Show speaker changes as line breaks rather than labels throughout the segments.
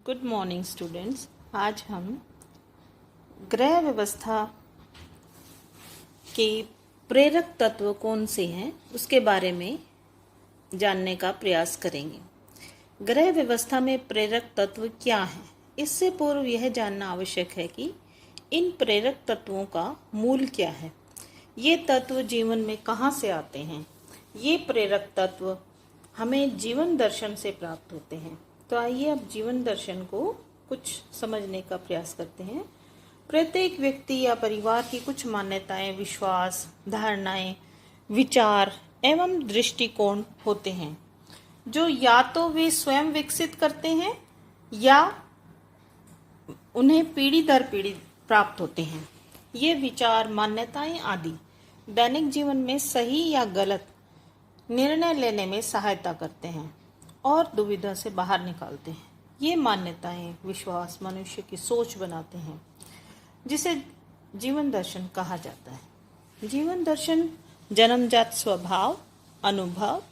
Good morning students. आज हम ग्रह व्यवस्था के प्रेरक तत्व कौन से हैं उसके बारे में जानने का प्रयास करेंगे। ग्रह व्यवस्था में प्रेरक तत्व क्या हैं? इससे पूर्व यह जानना आवश्यक है कि इन प्रेरक तत्वों का मूल क्या है। ये तत्व जीवन में कहाँ से आते हैं? ये प्रेरक तत्व हमें जीवन दर्शन से प्राप्त होते हैं। तो आइए अब जीवन दर्शन को कुछ समझने का प्रयास करते हैं। प्रत्येक व्यक्ति या परिवार की कुछ मान्यताएं, विश्वास, धारणाएं, विचार एवं दृष्टिकोण होते हैं जो या तो वे स्वयं विकसित करते हैं या उन्हें पीढ़ी दर पीढ़ी प्राप्त होते हैं। ये विचार, मान्यताएं आदि दैनिक जीवन में सही या गलत निर्णय लेने में सहायता करते हैं और दुविधा से बाहर निकालते हैं। ये मान्यताएं, विश्वास मनुष्य की सोच बनाते हैं जिसे जीवन दर्शन कहा जाता है। जीवन दर्शन जन्मजात स्वभाव, अनुभव,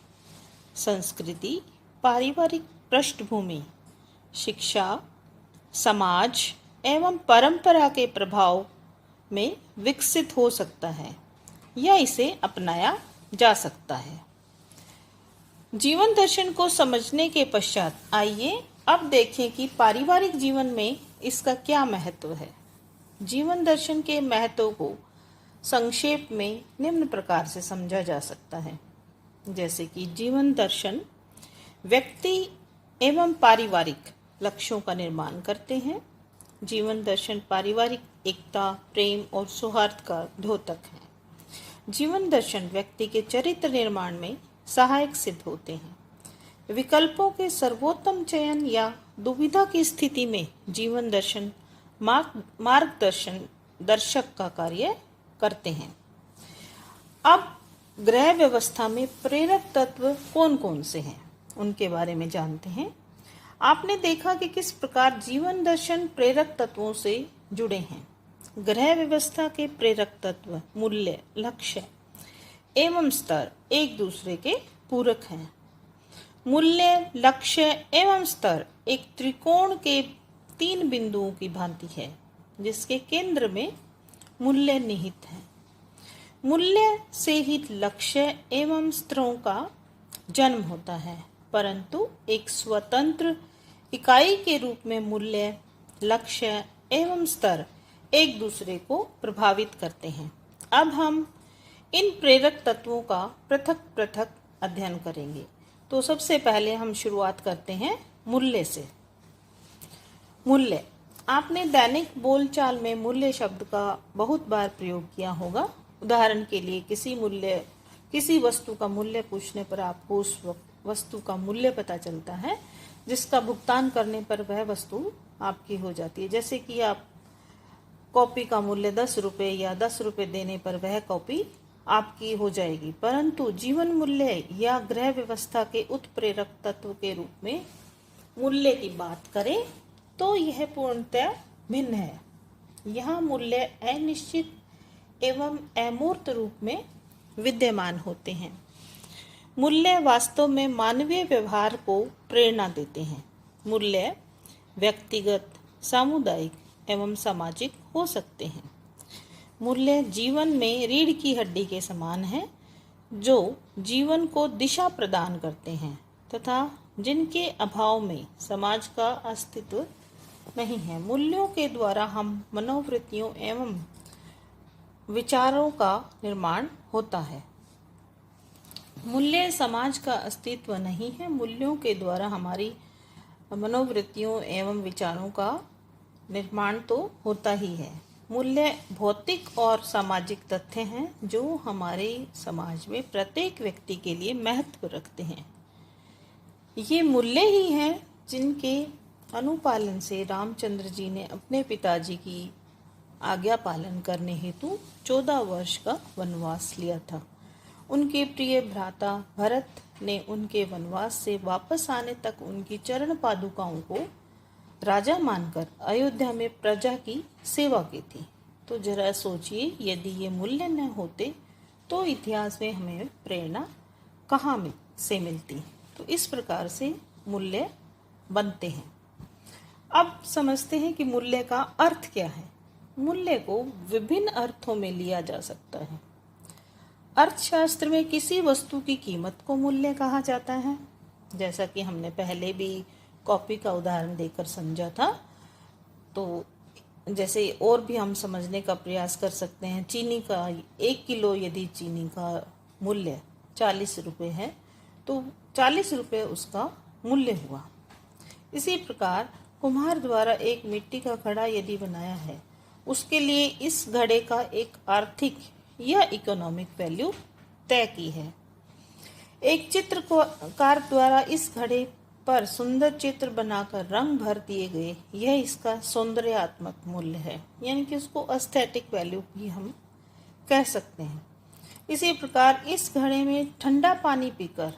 संस्कृति, पारिवारिक पृष्ठभूमि, शिक्षा, समाज एवं परंपरा के प्रभाव में विकसित हो सकता है या इसे अपनाया जा सकता है। जीवन दर्शन को समझने के पश्चात आइए अब देखें कि पारिवारिक जीवन में इसका क्या महत्व है। जीवन दर्शन के महत्व को संक्षेप में निम्न प्रकार से समझा जा सकता है, जैसे कि जीवन दर्शन व्यक्ति एवं पारिवारिक लक्ष्यों का निर्माण करते हैं। जीवन दर्शन पारिवारिक एकता, प्रेम और सौहार्द का द्योतक है। जीवन दर्शन व्यक्ति के चरित्र निर्माण में सहायक सिद्ध होते हैं। विकल्पों के सर्वोत्तम चयन या दुविधा की स्थिति में जीवन दर्शन मार्गदर्शन दर्शक का कार्य करते हैं। अब ग्रह व्यवस्था में प्रेरक तत्व कौन कौन से हैं उनके बारे में जानते हैं। आपने देखा कि किस प्रकार जीवन दर्शन प्रेरक तत्वों से जुड़े हैं। ग्रह व्यवस्था के प्रेरक तत्व मूल्य, लक्ष्य एवं स्तर एक दूसरे के पूरक हैं। मूल्य, लक्ष्य एवं स्तर एक त्रिकोण के 3 बिंदुओं की भांति है जिसके केंद्र में मूल्य निहित है। मूल्य से ही लक्ष्य एवं स्तरों का जन्म होता है, परंतु एक स्वतंत्र इकाई के रूप में मूल्य, लक्ष्य एवं स्तर एक दूसरे को प्रभावित करते हैं। अब हम इन प्रेरक तत्वों का पृथक पृथक अध्ययन करेंगे। तो सबसे पहले हम शुरुआत करते हैं मूल्य से। मूल्य, आपने दैनिक बोलचाल में मूल्य शब्द का बहुत बार प्रयोग किया होगा। उदाहरण के लिए किसी वस्तु का मूल्य पूछने पर आपको उस वस्तु का मूल्य पता चलता है जिसका भुगतान करने पर वह वस्तु आपकी हो जाती है। जैसे कि आप कॉपी का मूल्य 10 रुपये या 10 रुपये देने पर वह कॉपी आपकी हो जाएगी। परंतु जीवन मूल्य या ग्रह व्यवस्था के उत्प्रेरक तत्व के रूप में मूल्य की बात करें तो यह पूर्णतः भिन्न है। यहाँ मूल्य अनिश्चित एवं अमूर्त रूप में विद्यमान होते हैं। मूल्य वास्तव में मानवीय व्यवहार को प्रेरणा देते हैं। मूल्य व्यक्तिगत, सामुदायिक एवं सामाजिक हो सकते हैं। मूल्य जीवन में रीढ़ की हड्डी के समान है जो जीवन को दिशा प्रदान करते हैं तथा जिनके अभाव में समाज का अस्तित्व नहीं है। मूल्यों के द्वारा हम मनोवृत्तियों एवं विचारों का निर्माण होता है। मूल्य समाज का अस्तित्व नहीं है। मूल्यों के द्वारा हमारी मनोवृत्तियों एवं विचारों का निर्माण तो होता ही है। मूल्य भौतिक और सामाजिक तथ्य हैं जो हमारे समाज में प्रत्येक व्यक्ति के लिए महत्व रखते हैं। ये मूल्य ही हैं जिनके अनुपालन से रामचंद्र जी ने अपने पिताजी की आज्ञा पालन करने हेतु 14 वर्ष का वनवास लिया था। उनके प्रिय भ्राता भरत ने उनके वनवास से वापस आने तक उनकी चरण पादुकाओं को राजा मानकर अयोध्या में प्रजा की सेवा की थी। तो जरा सोचिए, यदि ये मूल्य न होते तो इतिहास में हमें प्रेरणा कहाँ से मिलती। तो इस प्रकार से मूल्य बनते हैं। समझते हैं कि मूल्य का अर्थ क्या है। मूल्य को विभिन्न अर्थों में लिया जा सकता है। अर्थशास्त्र में किसी वस्तु की कीमत को मूल्य कहा जाता है, जैसा कि हमने पहले भी कॉफी का उदाहरण देकर समझा था। तो जैसे और भी हम समझने का प्रयास कर सकते हैं। चीनी का 1 किलो यदि चीनी का मूल्य 40 रुपये है तो 40 रुपये उसका मूल्य हुआ। इसी प्रकार कुम्हार द्वारा एक मिट्टी का घड़ा यदि बनाया है, उसके लिए इस घड़े का एक आर्थिक या इकोनॉमिक वैल्यू तय की है। एक चित्रकार द्वारा इस घड़े पर सुंदर चित्र बनाकर रंग भर दिए गए, यह इसका सौंदर्यात्मक मूल्य है, यानी कि उसको एस्थेटिक वैल्यू भी हम कह सकते हैं। इसी प्रकार इस घड़े में ठंडा पानी पीकर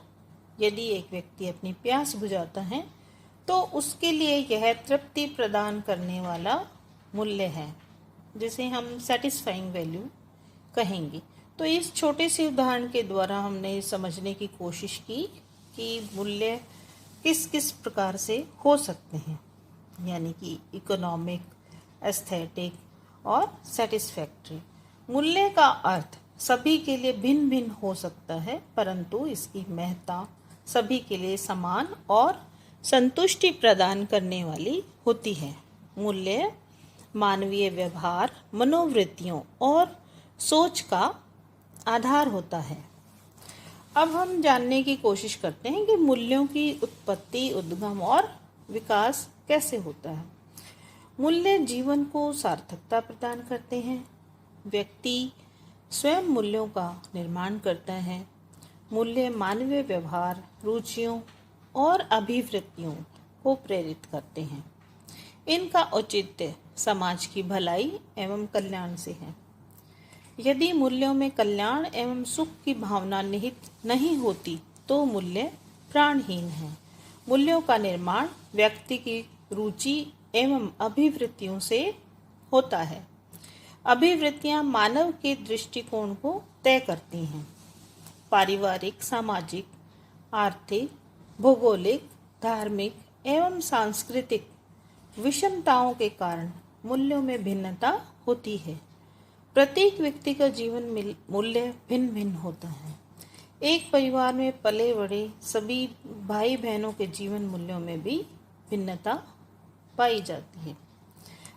यदि एक व्यक्ति अपनी प्यास बुझाता है तो उसके लिए यह तृप्ति प्रदान करने वाला मूल्य है, जिसे हम सेटिस्फाइंग वैल्यू कहेंगे। तो इस छोटे से उदाहरण के द्वारा हमने समझने की कोशिश की कि मूल्य किस किस प्रकार से हो सकते हैं, यानी कि इकोनॉमिक, एस्थेटिक और सेटिस्फैक्ट्री। मूल्य का अर्थ सभी के लिए भिन्न भिन्न हो सकता है, परंतु इसकी महत्ता सभी के लिए समान और संतुष्टि प्रदान करने वाली होती है। मूल्य मानवीय व्यवहार, मनोवृत्तियों और सोच का आधार होता है। अब हम जानने की कोशिश करते हैं कि मूल्यों की उत्पत्ति, उद्गम और विकास कैसे होता है। मूल्य जीवन को सार्थकता प्रदान करते हैं। व्यक्ति स्वयं मूल्यों का निर्माण करता है। मूल्य मानवीय व्यवहार, रुचियों और अभिवृत्तियों को प्रेरित करते हैं। इनका औचित्य समाज की भलाई एवं कल्याण से है। यदि मूल्यों में कल्याण एवं सुख की भावना निहित नहीं होती तो मूल्य प्राणहीन है। मूल्यों का निर्माण व्यक्ति की रुचि एवं अभिवृत्तियों से होता है। अभिवृत्तियां मानव के दृष्टिकोण को तय करती हैं। पारिवारिक, सामाजिक, आर्थिक, भौगोलिक, धार्मिक एवं सांस्कृतिक विषमताओं के कारण मूल्यों में भिन्नता होती है। प्रत्येक व्यक्ति का जीवन मूल्य भिन्न भिन्न होता है। एक परिवार में पले बड़े सभी भाई बहनों के जीवन मूल्यों में भी भिन्नता पाई जाती है।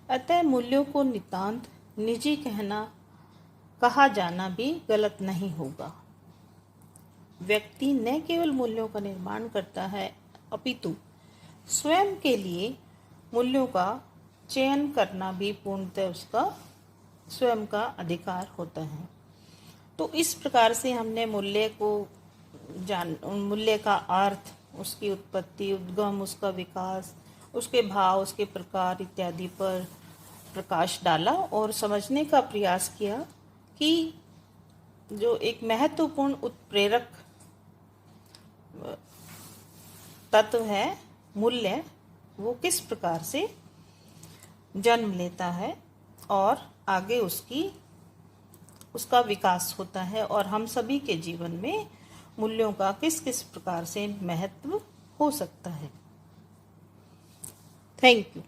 अतः मूल्यों को नितांत निजी कहा जाना भी गलत नहीं होगा। व्यक्ति न केवल मूल्यों का निर्माण करता है, अपितु स्वयं के लिए मूल्यों का चयन करना भी पूर्णतः उसका स्वयं का अधिकार होता है। तो इस प्रकार से हमने मूल्य का अर्थ, उसकी उत्पत्ति, उद्गम, उसका विकास, उसके भाव, उसके प्रकार इत्यादि पर प्रकाश डाला और समझने का प्रयास किया कि जो एक महत्वपूर्ण उत्प्रेरक तत्व है मूल्य, वो किस प्रकार से जन्म लेता है और आगे उसका विकास होता है और हम सभी के जीवन में मूल्यों का किस किस प्रकार से महत्व हो सकता है। Thank you.